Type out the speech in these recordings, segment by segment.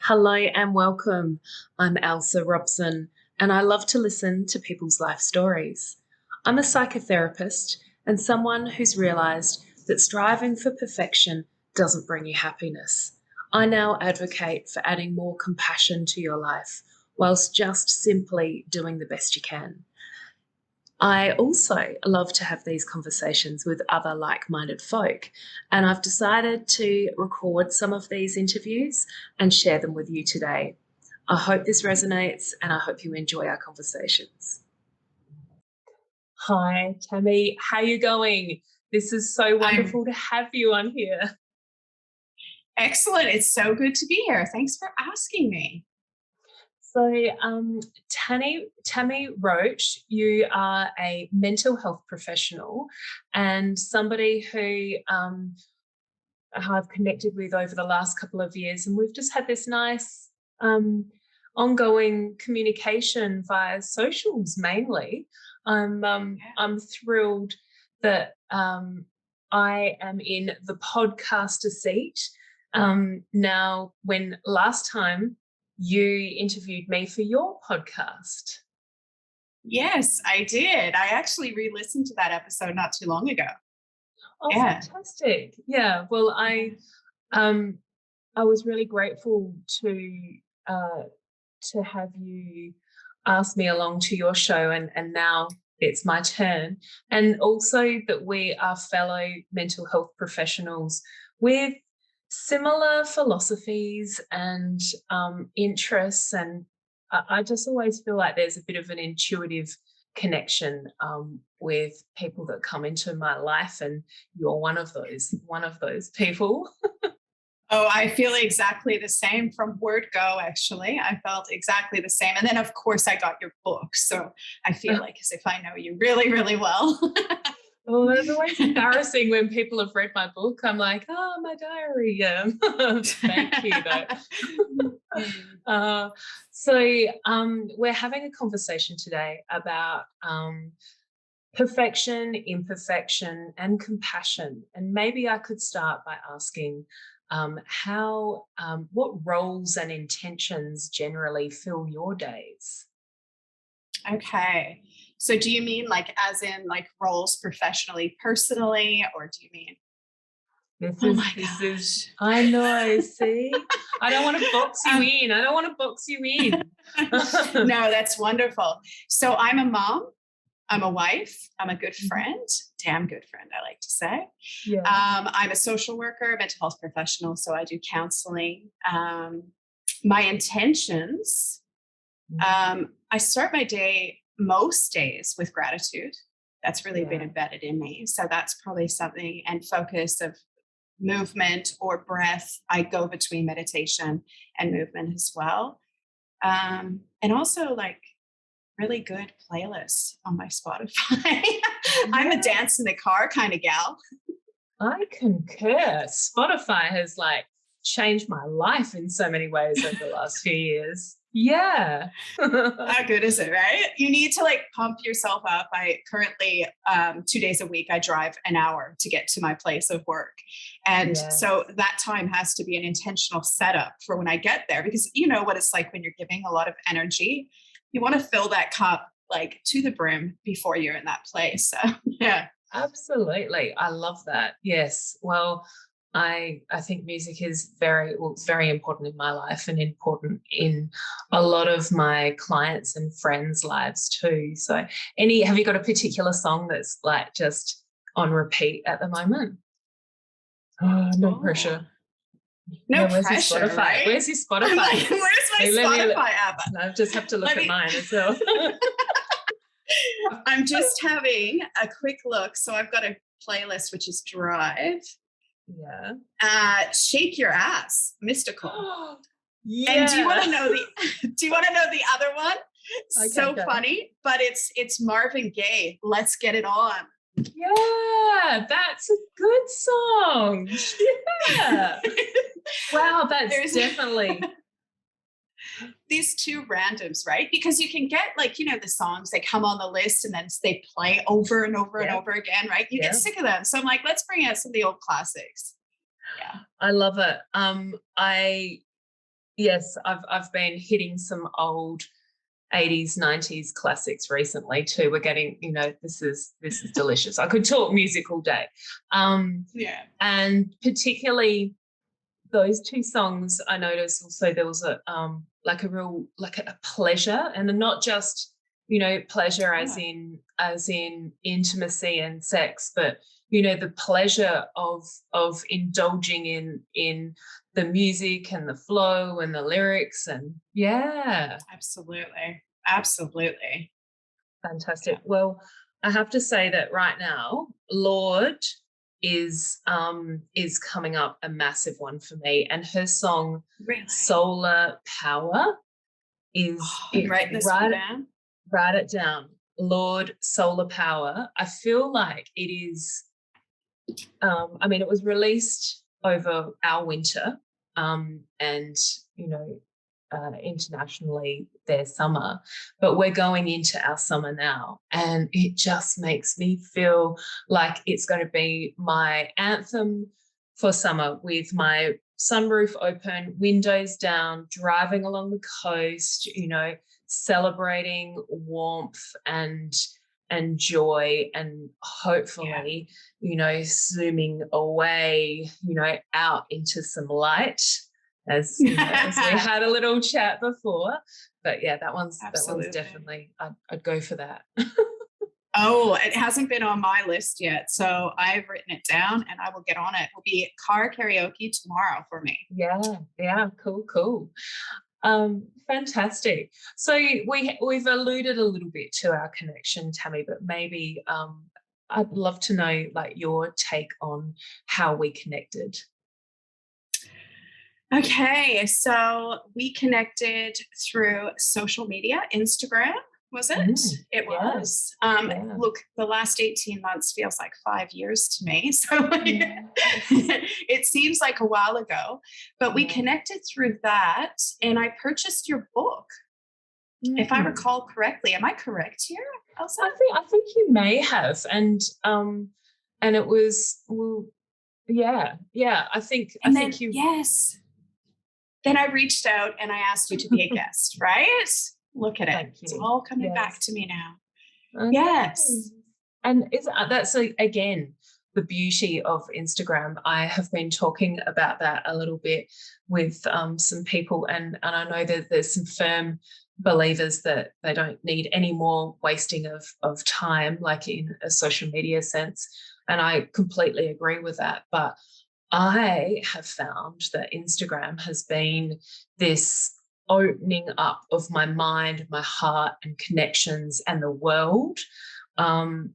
Hello and welcome. I'm Ailsa Robson, and I love to listen to people's life stories. I'm a psychotherapist and someone who's realised that striving for perfection doesn't bring you happiness. I now advocate for adding more compassion to your life whilst just simply doing the best you can. I also love to have these conversations with other like minded folk, and I've decided to record some of these interviews and share them with you today. I hope this resonates and I hope you enjoy our conversations. Hi, Tammy. How are you going? This is so wonderful to have you on here. Excellent. It's so good to be here. Thanks for asking me. So, Tammy Roche, you are a mental health professional and somebody who I've connected with over the last couple of years, and we've just had this nice ongoing communication via socials mainly. I'm thrilled that I am in the podcaster seat now. When last time you interviewed me for your podcast. Yes, I did. I actually re-listened to that episode not too long ago. Oh, yeah. Fantastic. Yeah. Well, I was really grateful to have you ask me along to your show, and now it's my turn. And also that we are fellow mental health professionals with similar philosophies and interests, and I just always feel like there's a bit of an intuitive connection with people that come into my life, and you're one of those people. Oh, I feel exactly the same from word go, actually. I felt exactly the same. And then, of course, I got your book. So I feel like as if I know you really, really well. Well, it's always embarrassing when people have read my book. I'm like, oh, my diary. Yeah. Thank you, though. We're having a conversation today about perfection, imperfection, and compassion. And maybe I could start by asking what roles and intentions generally fill your days? Okay. So do you mean like as in like roles professionally, personally, or do you mean? This is, I know, see? I don't want to box you in. No, that's wonderful. So I'm a mom. I'm a wife. I'm a good friend, damn good friend, I like to say. Yeah. I'm a social worker, mental health professional, so I do counseling. My intentions, I start my day most days with gratitude. That's really been embedded in me. So that's probably something, and focus of movement or breath. I go between meditation and movement as well. And also like really good playlists on my Spotify. I'm a dance in the car kind of gal. I concur. Spotify has like changed my life in so many ways over the last few years. Yeah. How good is it, right? You need to like pump yourself up. I currently 2 days a week, I drive an hour to get to my place of work. And so that time has to be an intentional setup for when I get there, because you know what it's like when you're giving a lot of energy. You want to fill that cup like to the brim before you're in that place. So yeah. Absolutely. I love that. Yes. Well, I think music is very important in my life and important in a lot of my clients and friends' lives too. So have you got a particular song that's like just on repeat at the moment? Oh, no pressure. No pressure. Spotify? Right? Where's your Spotify? Like, where's my Spotify app? I just have to look at mine as well. I'm just having a quick look. So I've got a playlist which is Drive. Yeah. Shake Your Ass, Mystical. Yeah. And do you want to know the other one? Okay, so funny, but it's Marvin Gaye. Let's Get It On. Yeah, that's a good song. Yeah. Wow, that's definitely these two randoms, right? Because you can get like, the songs, they come on the list and then they play over and over and over again, right? You get sick of them. So I'm like, let's bring out some of the old classics. Yeah. I love it. Yes, I've been hitting some old 80s, 90s classics recently too. We're getting, this is delicious. I could talk music all day. Yeah. And particularly those two songs, I noticed also there was like a real like a pleasure, and not just pleasure Ah, as in intimacy and sex, but the pleasure of indulging in the music and the flow and the lyrics, and yeah. absolutely. Absolutely. Yeah. Fantastic. Well, I have to say that right now, Lord is coming up a massive one for me, and her song Really. Solar Power is Oh, I'm it writing this one down. write it down. Lord Solar Power. I feel like it is I mean, it was released over our winter, and internationally their summer, but we're going into our summer now, and it just makes me feel like it's going to be my anthem for summer, with my sunroof open, windows down, driving along the coast, celebrating warmth and joy, and Yeah. hopefully zooming away, out into some light, as we had a little chat before. But yeah, that one's Absolutely. definitely, I'd go for that. Oh, it hasn't been on my list yet. So I've written it down and I will get on it. It will be car karaoke tomorrow for me. Yeah, cool. Fantastic. So we've alluded a little bit to our connection, Tammy, but maybe I'd love to know like your take on how we connected. Okay, so we connected through social media, Instagram, was it? Mm, It yeah, was. yeah. Look, the last 18 months feels like 5 years to me. So Yes. it seems like a while ago, but we Yeah. connected through that. And I purchased your book, if I Mm. recall correctly. Am I correct here, Elsa? I think you may have, and it was, well, yeah. I And think then, you. yes, then I reached out and I asked you to be a guest, right? Look at it. Thank It's you. all coming back Yes. to me now. Okay. Yes. And that's again the beauty of Instagram. I have been talking about that a little bit with some people, and I know that there's some firm believers that they don't need any more wasting of time, like in a social media sense. And I completely agree with that. But I have found that Instagram has been this opening up of my mind, my heart, and connections and the world.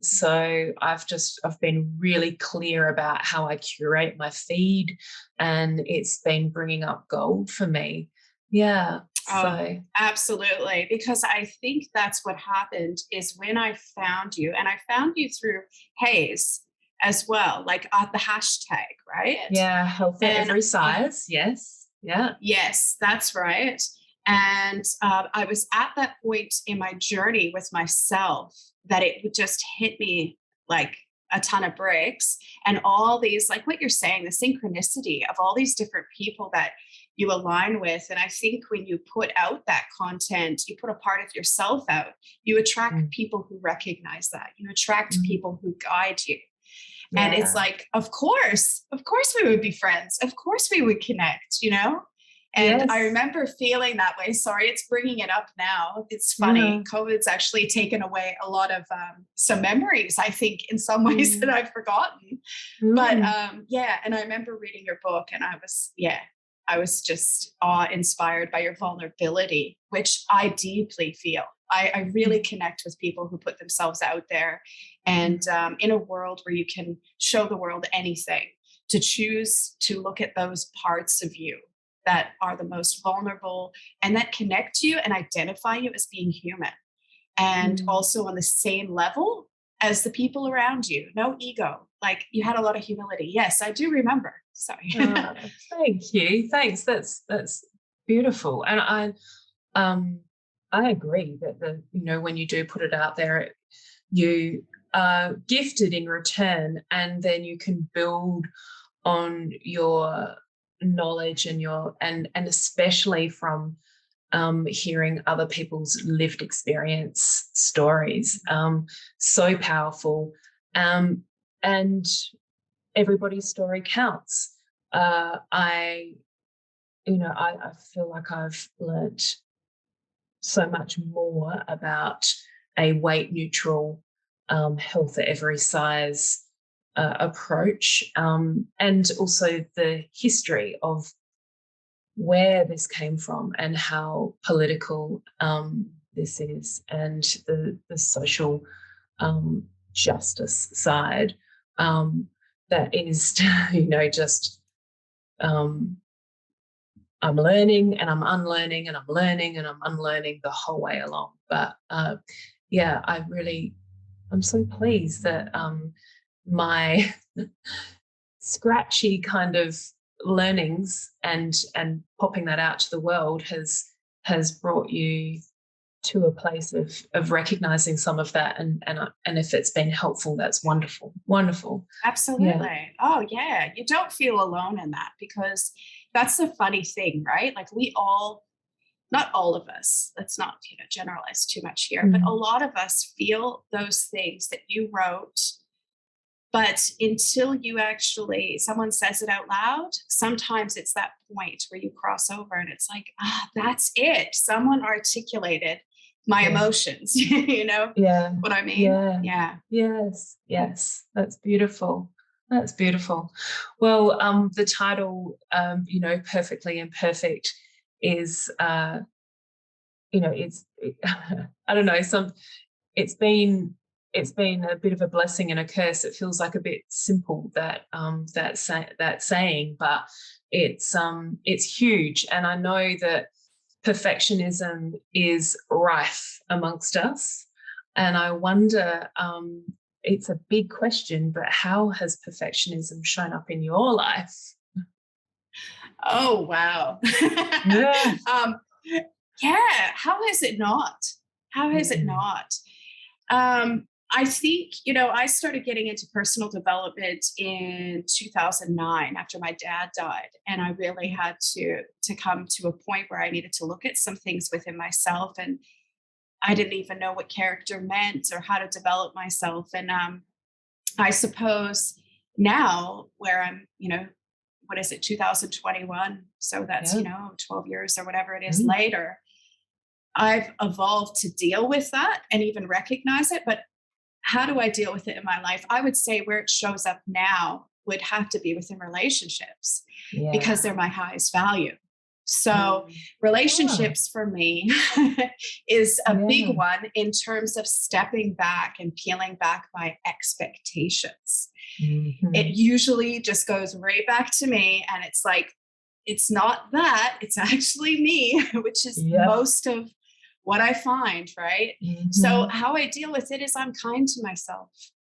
So I've been really clear about how I curate my feed, and it's been bringing up gold for me. Yeah. Oh, So absolutely. Because I think that's what happened is when I found you, and I found you through Hayes as well, like the hashtag, right? yeah, health at And every size. Yes. Yeah. yes, that's right. And I was at that point in my journey with myself that it would just hit me like a ton of bricks. And all these, like what you're saying, the synchronicity of all these different people that you align with. And I think when you put out that content, you put a part of yourself out, you attract Mm, people who recognize that, you attract mm, people who guide you. And it's yeah. like, of course we would be friends. Of course we would connect, you know? And I Yes. remember feeling that way. Sorry, it's bringing it up now. It's Yeah. funny. COVID's actually taken away a lot of some memories, I think, in some ways that Mm, I've forgotten. But mm, yeah, and I remember reading your book and I was just awe inspired by your vulnerability, which I deeply feel. I really mm, connect with people who put themselves out there. And mm, in a world where you can show the world anything, to choose to look at those parts of you that are the most vulnerable and that connect you and identify you as being human and mm. also on the same level as the people around you. No ego. Like you had a lot of humility. Yes, I do remember. Sorry. Thank you. Thanks. That's beautiful. And um I agree that when you do put it out there, you are gifted in return, and then you can build on knowledge and especially from hearing other people's lived experience stories. So powerful. And everybody's story counts. I feel like I've learnt so much more about a weight neutral, health at every size approach, and also the history of where this came from and how political this is, and the social justice side, that is, just I'm learning and I'm unlearning and I'm learning and I'm unlearning the whole way along. But yeah, I'm so pleased that my scratchy kind of learnings and popping that out to the world has brought you to a place of recognizing some of that, and if it's been helpful, that's wonderful. Absolutely. Yeah. Oh yeah, you don't feel alone in that, because that's the funny thing, right? Like we all, not all of us, let's not generalize too much here, but a lot of us feel those things that you wrote. But until you actually, someone says it out loud, sometimes it's that point where you cross over and it's like, that's it. Someone articulated my emotions, Yeah. what I mean? Yeah. Yes. That's beautiful. Well, the title, Perfectly Imperfect, is, it's, I don't know, it's been a bit of a blessing and a curse. It feels like a bit simple, that saying, but it's huge. And I know that perfectionism is rife amongst us. And I wonder, it's a big question, but how has perfectionism shown up in your life? Oh, wow. Yeah. Yeah. How has it not? How has it not? I think, I started getting into personal development in 2009 after my dad died. And I really had to come to a point where I needed to look at some things within myself. And I didn't even know what character meant or how to develop myself. And I suppose now, where I'm, what is it, 2021? So that's, 12 years or whatever it is later, I've evolved to deal with that and even recognize it. But how do I deal with it in my life? I would say where it shows up now would have to be within relationships, because they're my highest value. So relationships for me is a big one in terms of stepping back and peeling back my expectations. It usually just goes right back to me, and it's like, it's not that, it's actually me, which is most of what I find, right? So how I deal with it is I'm kind to myself,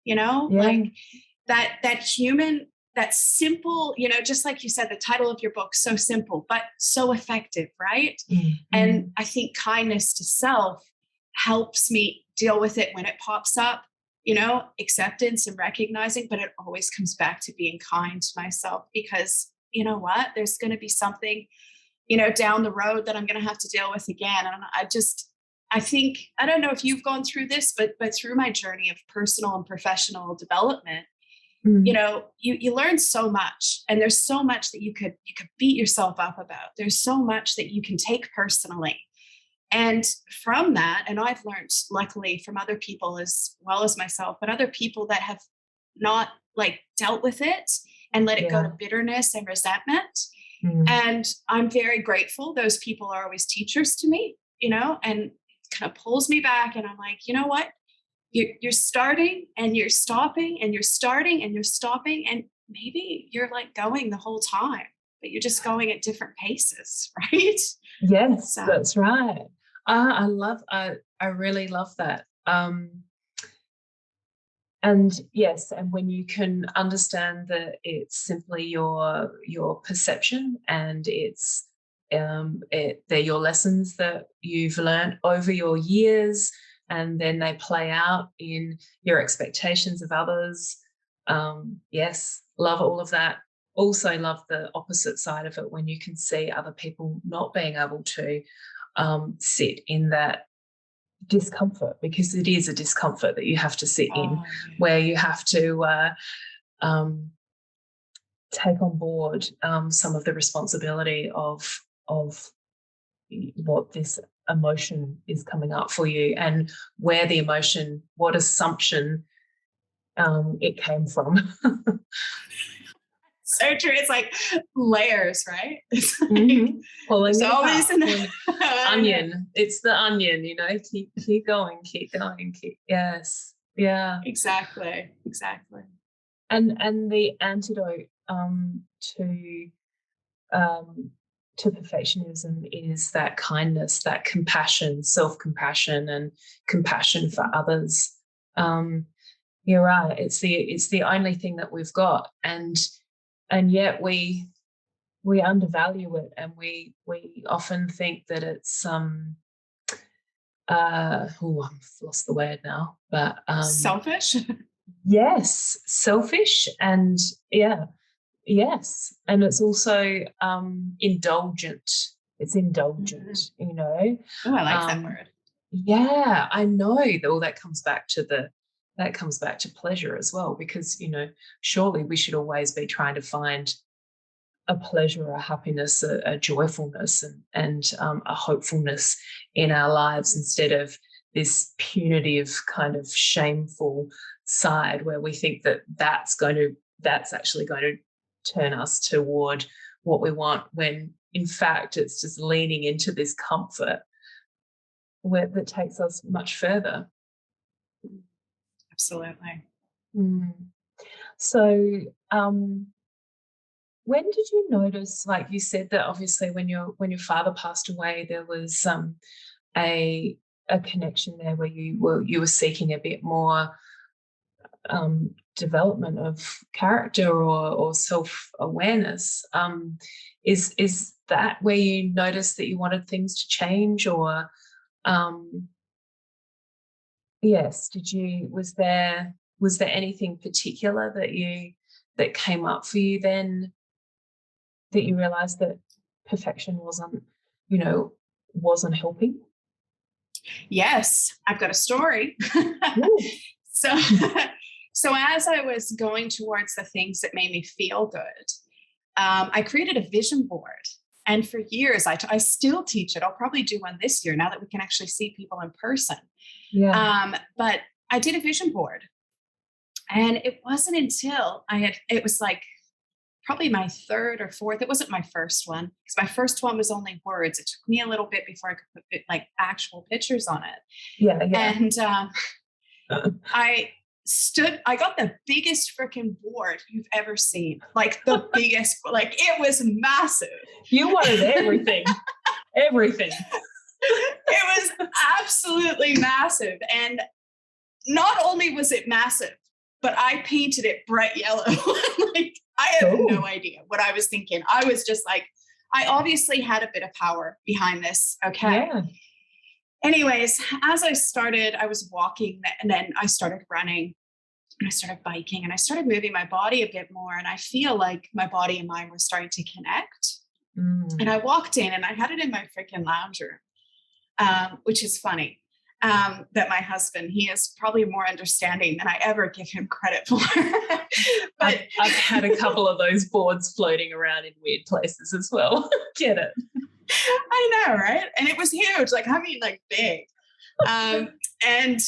like that human, that simple, just like you said, the title of your book, so simple, but so effective, right? And I think kindness to self helps me deal with it when it pops up, acceptance and recognizing, but it always comes back to being kind to myself, because you know what, there's going to be something, down the road that I'm going to have to deal with again. And I think, I don't know if you've gone through this, but through my journey of personal and professional development, you learn so much, and there's so much that you could beat yourself up about. There's so much that you can take personally. And from that, and I've learned luckily from other people as well as myself, but other people that have not like dealt with it and let it go to bitterness and resentment. And I'm very grateful. Those people are always teachers to me, and kind of pulls me back. And I'm like, you know what? You're starting and you're stopping and you're starting and you're stopping. And maybe you're like going the whole time, but you're just going at different paces, right? Yes, so. That's right. I really love that. And yes, and when you can understand that it's simply your perception, and they're your lessons that you've learned over your years, and then they play out in your expectations of others. Yes, love all of that. also love the opposite side of it, when you can see other people not being able to sit in that discomfort, because it is a discomfort that you have to sit in, where you have to take on board some of the responsibility of what this emotion is coming up for you, and where the emotion, what assumption it came from. So true. It's like layers, right? It's like Pulling there's it always apart. an Onion. It's the onion, keep going, yes. Yeah. Exactly. And the antidote to perfectionism is that kindness, that compassion, self-compassion, and compassion for others. You're right. It's the only thing that we've got, and yet we undervalue it, and we often think that it's I've lost the word now, but selfish. yes, selfish, and yes, and it's also indulgent. It's indulgent, Oh, I like that word. Yeah, I know. All that comes back to pleasure as well, because surely we should always be trying to find a pleasure, a happiness, a joyfulness, and a hopefulness in our lives, instead of this punitive kind of shameful side where we think that that's actually going to turn us toward what we want, when in fact it's just leaning into this comfort that takes us much further. Absolutely. So when did you notice, like you said, that obviously when your father passed away, there was a connection there where you were seeking a bit more development of character or self-awareness. Is that where you noticed that you wanted things to change, or yes, was there anything particular that came up for you then, that you realized that perfection wasn't helping? Yes, I've got a story. So, so as I was going towards the things that made me feel good, I created a vision board. And for years, I still teach it. I'll probably do one this year now that we can actually see people in person. Yeah. But I did a vision board. And it wasn't until it was like probably my third or fourth. It wasn't my first one, because my first one was only words. It took me a little bit before I could put like actual pictures on it. Yeah. And I got the biggest freaking board you've ever seen. Like the biggest, like it was massive. You wanted everything. Everything. It was absolutely massive. And not only was it massive, but I painted it bright yellow. Like I have no idea what I was thinking. I was just like, I obviously had a bit of power behind this. Okay. Yeah. Anyways, as I was walking, and then I started running, and I started biking, and I started moving my body a bit more. And I feel like my body and mind were starting to connect. And I walked in, and I had it in my freaking lounge room, which is funny. That my husband, he is probably more understanding than I ever give him credit for. But I've had a couple of those boards floating around in weird places as well. Get it? I know, right? And it was huge, like big. And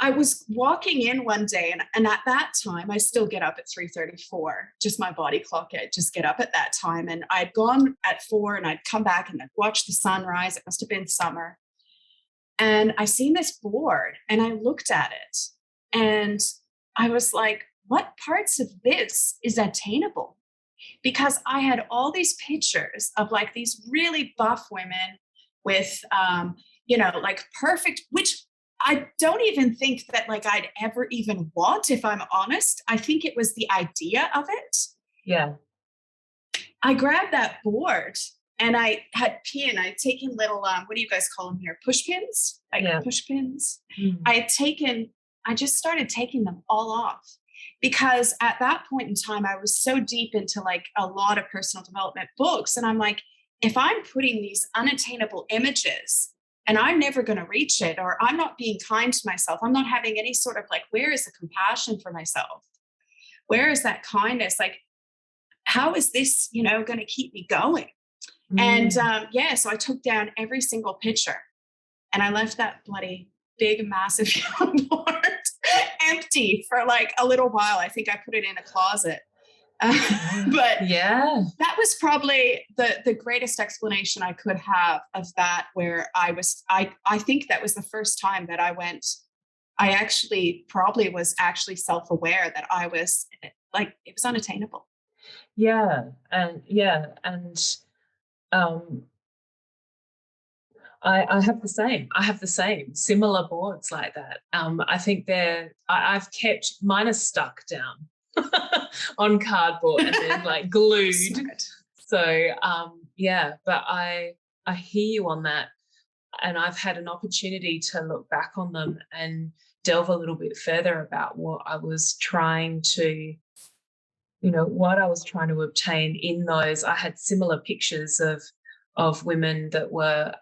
I was walking in one day, and at that time, I still get up at 3:34. Just my body clock, I just get up at that time. And I'd gone at 4, and I'd come back and I'd watch the sunrise. It must have been summer. And I seen this board, and I looked at it, and I was like, what parts of this is attainable? Because I had all these pictures of like these really buff women with, like perfect, which I don't even think that like I'd ever even want, if I'm honest. I think it was the idea of it. Yeah. I grabbed that board, and I had I'd taken little, what do you guys call them here? Push pins? Push pins. I just started taking them all off. because at that point in time, I was so deep into like a lot of personal development books. And I'm like, if I'm putting these unattainable images and I'm never going to reach it, or I'm not being kind to myself, I'm not having any sort of like, where is the compassion for myself? Where is that kindness? Like, how is this, going to keep me going? And so I took down every single picture and I left that bloody big, massive board empty for like a little while. I think I put it in a closet. But that was probably the greatest explanation I could have of that, where I think that was the first time that I actually probably was actually self-aware that I was like, it was unattainable. And I have the same. I have the same similar boards like that. I think I've kept mine are stuck down on cardboard and then like glued. So but I hear you on that, and I've had an opportunity to look back on them and delve a little bit further about what I was trying to obtain in those. I had similar pictures of women that were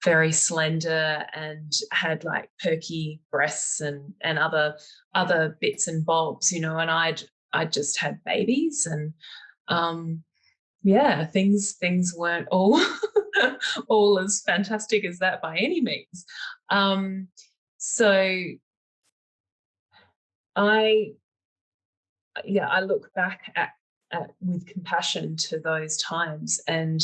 very slender and had like perky breasts and other bits and bobs, and I'd just had babies, and things weren't all all as fantastic as that by any means. So I look back at with compassion to those times and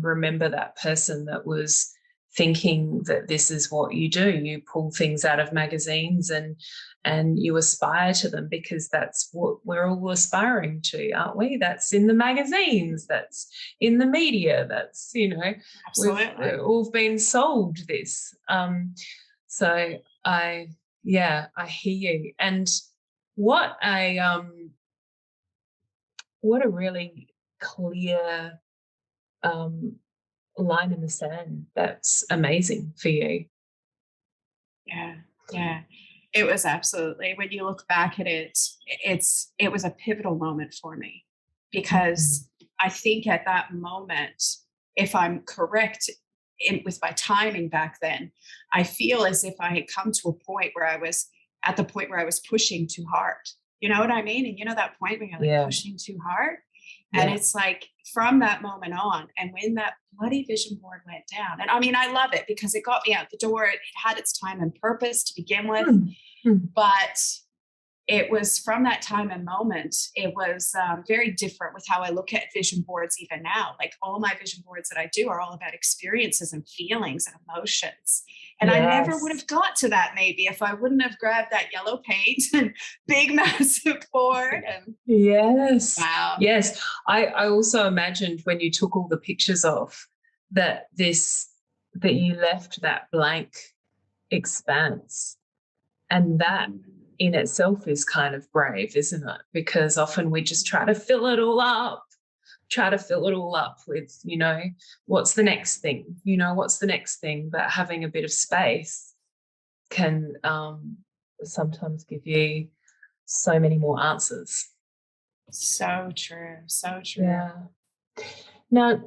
remember that person that was thinking that this is what you do. You pull things out of magazines and you aspire to them because that's what we're all aspiring to, aren't we? That's in the magazines, that's in the media, that's, Absolutely. we've all been sold this. So I hear you. And what a really clear line in the sand. That's amazing for you. Yeah. It was absolutely, when you look back at it, it was a pivotal moment for me, because I think at that moment, if I'm correct with my timing back then, I feel as if I had come to a point where I was at the point where I was pushing too hard. You know what I mean? And that point where you're like pushing too hard. And it's like from that moment on, and when that bloody vision board went down, and I mean, I love it because it got me out the door. It had its time and purpose to begin with, but it was from that time and moment, it was very different with how I look at vision boards even now. Like all my vision boards that I do are all about experiences and feelings and emotions. And I never would have got to that maybe if I wouldn't have grabbed that yellow paint and big, massive board. And wow. Yes. I also imagined when you took all the pictures off that you left that blank expanse, and that in itself is kind of brave, isn't it? Because often we just try to fill it all up with, what's the next thing? But having a bit of space can sometimes give you so many more answers. So true. Yeah. Now,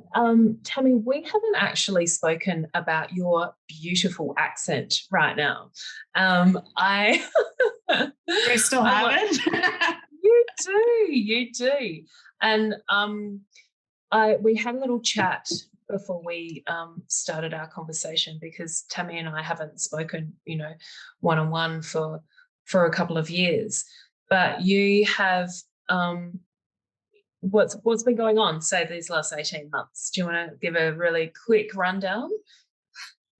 Tammy, we haven't actually spoken about your beautiful accent right now. I still have it. You do. And we had a little chat before we started our conversation, because Tammy and I haven't spoken, one-on-one for a couple of years. But you have what's been going on, say, these last 18 months? Do you want to give a really quick rundown?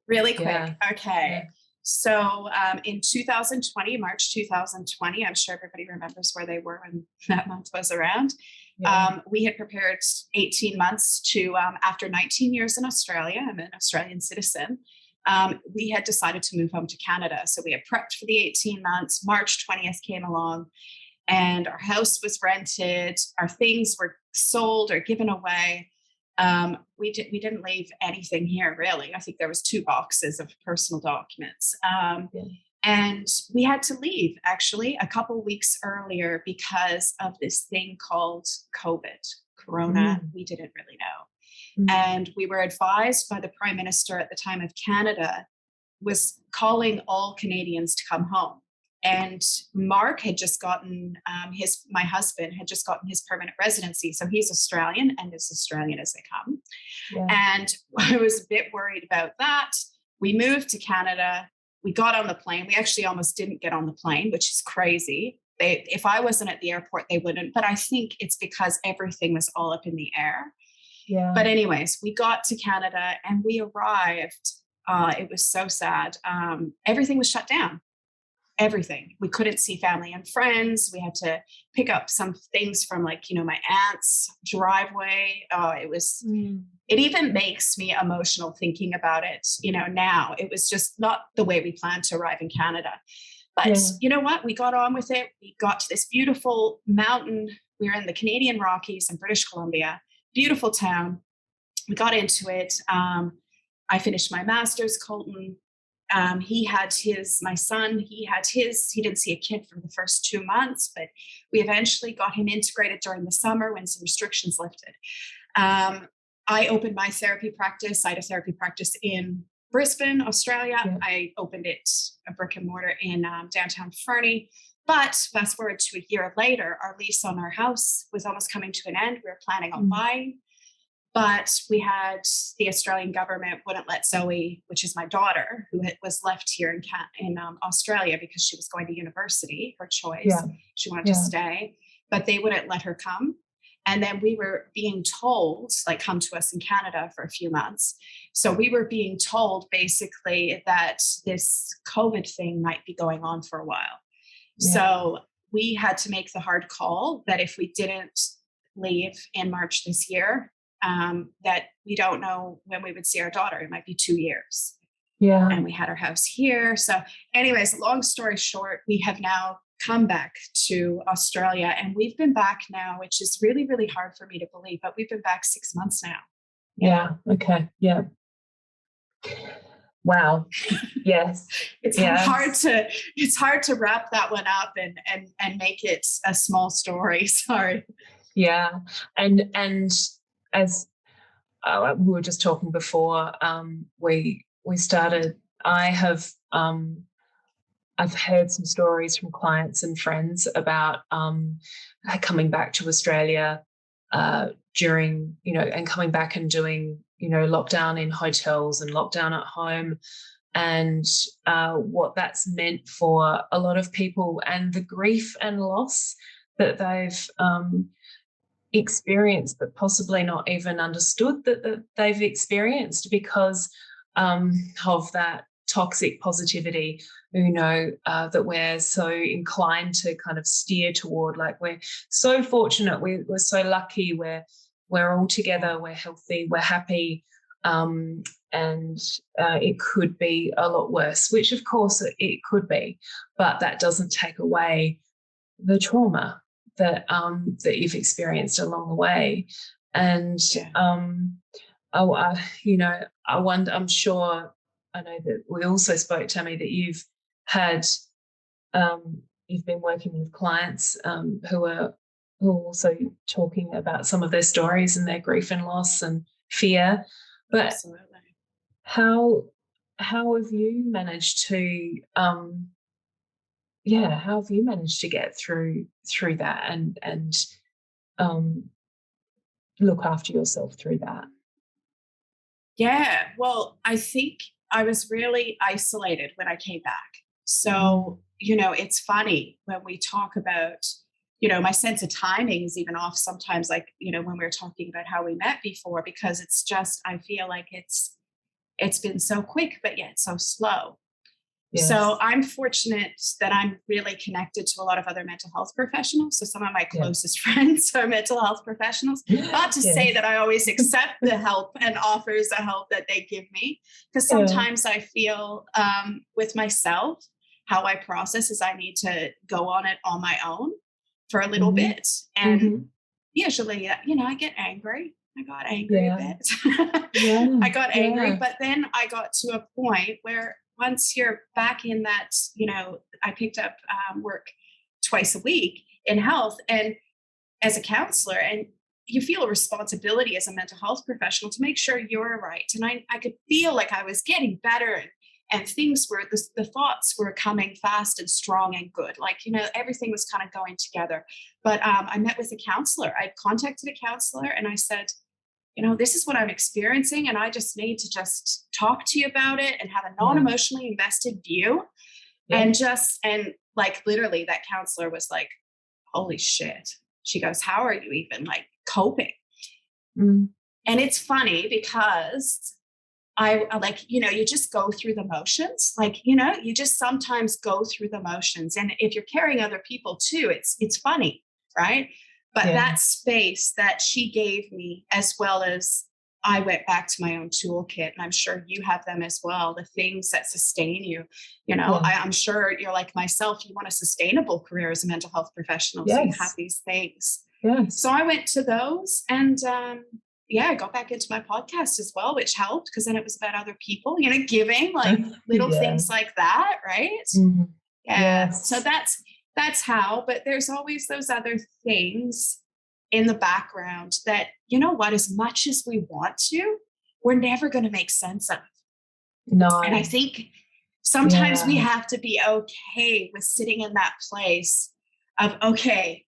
Really quick. Yeah. Okay. Yeah. So in 2020, March 2020, I'm sure everybody remembers where they were when that month was around. Yeah. We had prepared 18 months to, after 19 years in Australia, I'm an Australian citizen, we had decided to move home to Canada. So we had prepped for the 18 months. March 20th came along, and our house was rented. Our things were sold or given away. We didn't leave anything here, really. I think there was 2 boxes of personal documents. And we had to leave actually a couple weeks earlier because of this thing called Corona. We didn't really know. And we were advised by the Prime Minister at the time of Canada was calling all Canadians to come home. And Mark had just gotten my husband had just gotten his permanent residency. So he's Australian and as Australian as they come. Yeah. And I was a bit worried about that. We moved to Canada. We got on the plane. We actually almost didn't get on the plane, which is crazy. If I wasn't at the airport, they wouldn't. But I think it's because everything was all up in the air. Yeah. But anyways, we got to Canada and we arrived. It was so sad. Everything was shut down. Everything. We couldn't see family and friends. We had to pick up some things from my aunt's driveway. It even makes me emotional thinking about it, now. It was just not the way we planned to arrive in Canada. But you know what? We got on with it. We got to this beautiful mountain. We were in the Canadian Rockies in British Columbia. Beautiful town. We got into it. I finished my master's, Colton. My son, he didn't see a kid for the first 2 months, but we eventually got him integrated during the summer when some restrictions lifted. I opened my therapy practice. I had a therapy practice in Brisbane, Australia. Yeah. I opened it a brick and mortar in downtown Fernie. But fast forward to a year later, our lease on our house was almost coming to an end. We were planning on buying. But we had the Australian government wouldn't let Zoe, which is my daughter, who was left here in Australia because she was going to university, her choice. Yeah. She wanted to stay, but they wouldn't let her come. And then we were being told, come to us in Canada for a few months. So we were being told basically that this COVID thing might be going on for a while. Yeah. So we had to make the hard call that if we didn't leave in March this year, that we don't know when we would see our daughter. It might be 2 years. Yeah. And we had our house here. So anyways, long story short, we have now come back to Australia and we've been back now, which is really, really hard for me to believe, but we've been back 6 months now. Yeah. Okay. Yeah. Wow. Yes. It's hard to wrap that one up and make it a small story. Sorry. Yeah. And as we were just talking before we started, I've heard some stories from clients and friends about coming back to Australia during, and coming back and doing, lockdown in hotels and lockdown at home, and what that's meant for a lot of people and the grief and loss that they've experienced, but possibly not even understood that they've experienced because of that toxic positivity. That we're so inclined to kind of steer toward. We're so fortunate, we're so lucky, we're all together, we're healthy, we're happy, and it could be a lot worse, which of course it could be, but that doesn't take away the trauma that you've experienced along the way. And I wonder, I know that we also spoke, Tammy, that you've been working with clients who are also talking about some of their stories and their grief and loss and fear. But absolutely, how have you managed to how have you managed to get through that and look after yourself through that? Yeah, well, I think I was really isolated when I came back. So, it's funny when we talk about, my sense of timing is even off sometimes, when we were talking about how we met before, because it's just, I feel like it's been so quick, but yet so slow. Yes. So I'm fortunate that I'm really connected to a lot of other mental health professionals. So some of my closest friends are mental health professionals. Not to say that I always accept the help and offers the help that they give me, because sometimes I feel with myself, how I process is I need to go on it on my own for a little bit. And usually, I get angry. I got angry a bit. I got angry, but then I got to a point where once you're back in that, I picked up work twice a week in health and as a counselor, and you feel a responsibility as a mental health professional to make sure you're right. And I could feel like I was getting better, and things were, the thoughts were coming fast and strong and good. Like, everything was kind of going together. But I met with a counselor. I contacted a counselor and I said, this is what I'm experiencing. And I just need to just talk to you about it and have a non-emotionally invested view. And like, literally that counselor was like, holy shit. She goes, how are you even like coping? And it's funny because I like, you just go through the motions. Like, you just sometimes go through the motions. And if you're carrying other people too, it's funny, right? But that space that she gave me, as well as I went back to my own toolkit, and I'm sure you have them as well, the things that sustain you. I'm sure you're like myself, you want a sustainable career as a mental health professional. So you have these things. So I went to those, and I got back into my podcast as well, which helped because then it was about other people, giving like little things like that, right? So that's how, but there's always those other things in the background that, as much as we want to, we're never going to make sense of. No. And I think sometimes we have to be okay with sitting in that place of, okay,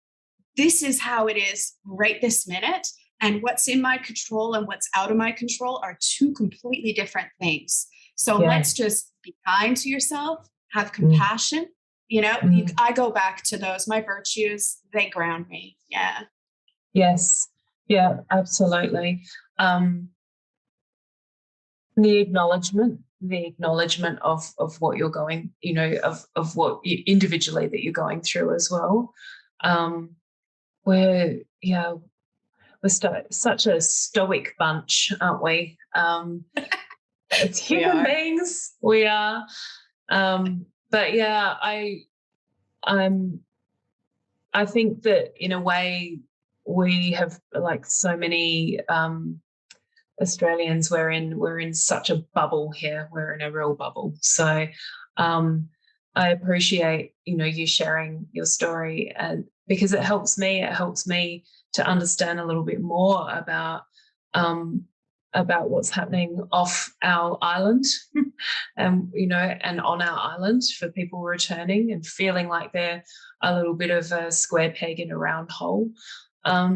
this is how it is right this minute. And what's in my control and what's out of my control are two completely different things. So let's just be kind to yourself, have compassion. I go back to those, my virtues, they ground me. Yeah. Yes. Yeah, absolutely. The acknowledgement of what you're going, of what individually that you're going through as well. We're such a stoic bunch, aren't we? As human beings, we are. But I think that in a way we have, like so many Australians, we're in such a bubble here. We're in a real bubble. So I appreciate, you sharing your story, and because it helps me to understand a little bit more about what's happening off our island and on our island for people returning and feeling like they're a little bit of a square peg in a round hole. So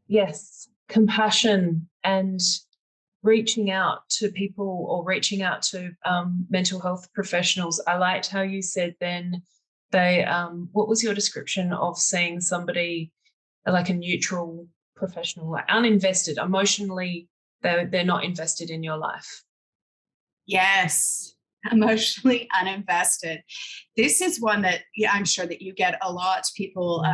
yes, compassion and reaching out to people, or reaching out to mental health professionals. I liked how you said then they, what was your description of seeing somebody like a neutral professional, like uninvested, emotionally, they're not invested in your life? Yes, emotionally uninvested. This is one that I'm sure that you get a lot. People,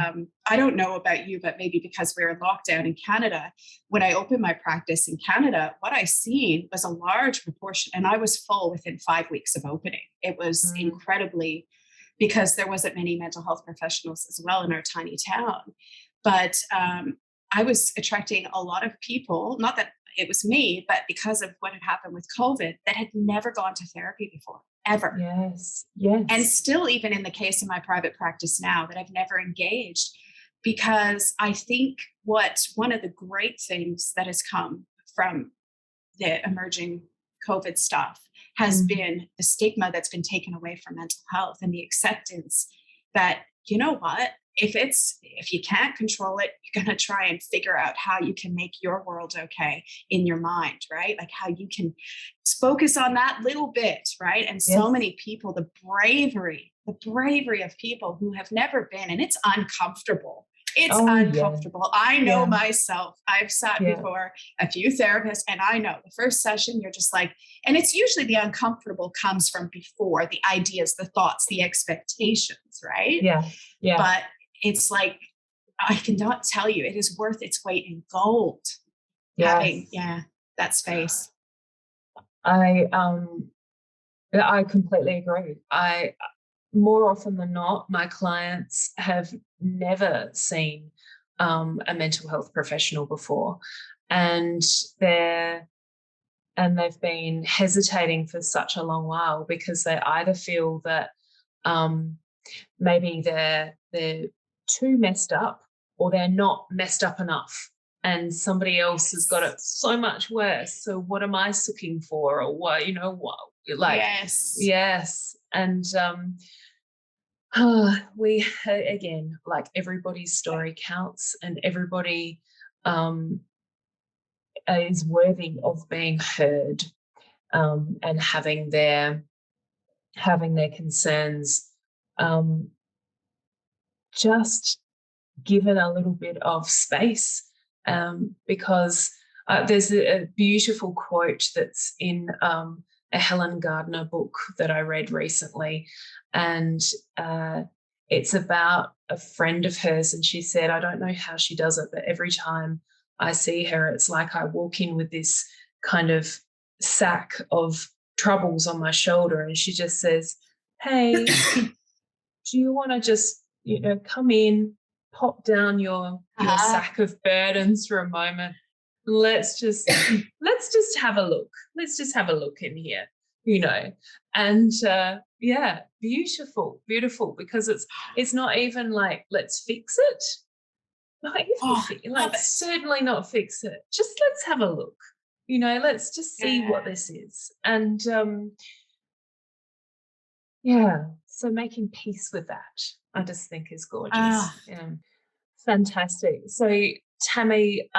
I don't know about you, but maybe because we're in lockdown in Canada, when I opened my practice in Canada, what I seen was a large proportion, and I was full within 5 weeks of opening. It was incredibly, because there wasn't many mental health professionals as well in our tiny town. But I was attracting a lot of people, not that it was me, but because of what had happened with COVID, that had never gone to therapy before, ever. Yes. And still, even in the case of my private practice now, that I've never engaged, because I think one of the great things that has come from the emerging COVID stuff has been the stigma that's been taken away from mental health, and the acceptance that, what, if you can't control it, you're going to try and figure out how you can make your world okay in your mind, right? Like how you can focus on that little bit, right? And so many people, the bravery of people who have never been, and it's uncomfortable. It's uncomfortable. I know myself. I've sat before a few therapists, and I know the first session, you're just like, and it's usually the uncomfortable comes from before, the ideas, the thoughts, the expectations, right? But it's like, I cannot tell you, it is worth its weight in gold. Having that space. I completely agree. More often than not, my clients have never seen a mental health professional before, and and they've been hesitating for such a long while because they either feel that maybe they're too messed up, or they're not messed up enough, and somebody else has got it so much worse. So what am I looking for? Or what, what, like, yes. And we, again, like, everybody's story counts, and everybody is worthy of being heard, and having their concerns just given a little bit of space, because there's a beautiful quote that's in a Helen Gardner book that I read recently, and it's about a friend of hers, and she said, I don't know how she does it, but every time I see her, it's like I walk in with this kind of sack of troubles on my shoulder, and she just says, hey, do you want to just, come in, pop down your sack of burdens for a moment? Let's just have a look. Let's just have a look in here, And beautiful, because it's not even like, let's fix it. Not even certainly not fix it. Just let's have a look. Let's just see what this is. And so making peace with that, I just think, is gorgeous. Yeah. Fantastic. So, Tammy,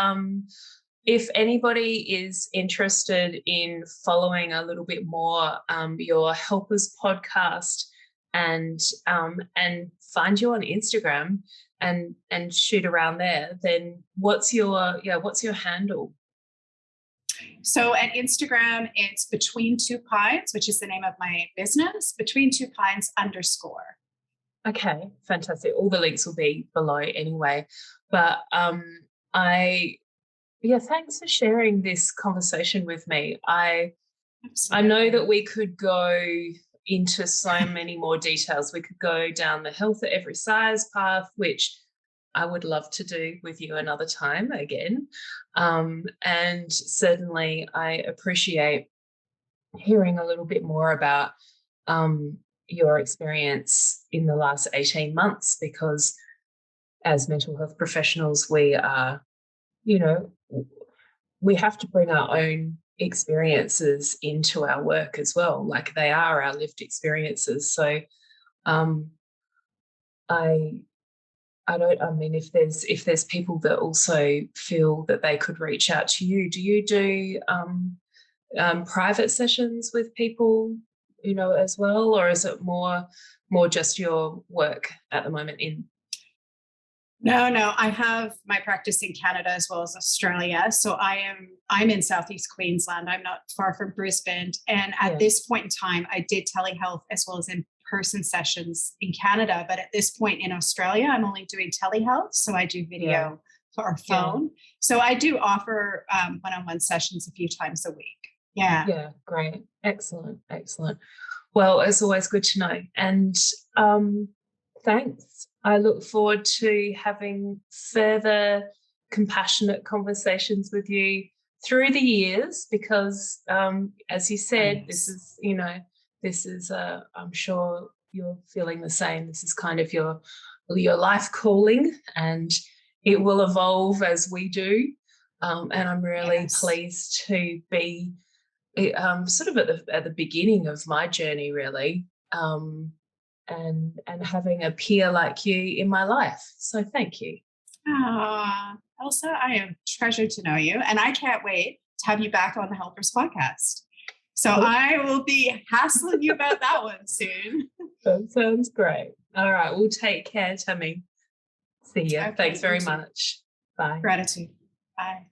if anybody is interested in following a little bit more your Helpers podcast, and find you on Instagram and shoot around there, then what's your handle? So at Instagram, it's Between Two Pines, which is the name of my business, Between Two Pines _. Okay, fantastic. All the links will be below anyway. But thanks for sharing this conversation with me. I know that we could go into so many more details. We could go down the health at every size path, which I would love to do with you another time again. And certainly I appreciate hearing a little bit more about your experience in the last 18 months, because as mental health professionals, we are, we have to bring our own experiences into our work as well. Like, they are our lived experiences. So if there's people that also feel that they could reach out to you, do you do private sessions with people, as well, or is it more just your work at the moment in? No, I have my practice in Canada as well as Australia. So I'm in Southeast Queensland. I'm not far from Brisbane. And at this point in time, I did telehealth as well as in-person sessions in Canada. But at this point in Australia, I'm only doing telehealth. So I do video or phone. So I do offer one-on-one sessions a few times a week. Yeah. Yeah, great. Excellent. Well, it's always good to know. And thanks. I look forward to having further compassionate conversations with you through the years, because as you said, this is I'm sure you're feeling the same. This is kind of your life calling, and it will evolve as we do. And I'm really pleased to be sort of at the beginning of my journey, really, and having a peer like you in my life. So thank you. Ailsa, I am treasured to know you, and I can't wait to have you back on the Helpers podcast. So I will be hassling you about that one soon. That sounds great. All right, we'll take care, Tammy. See you. Okay, thanks very much. Bye. Gratitude. Bye.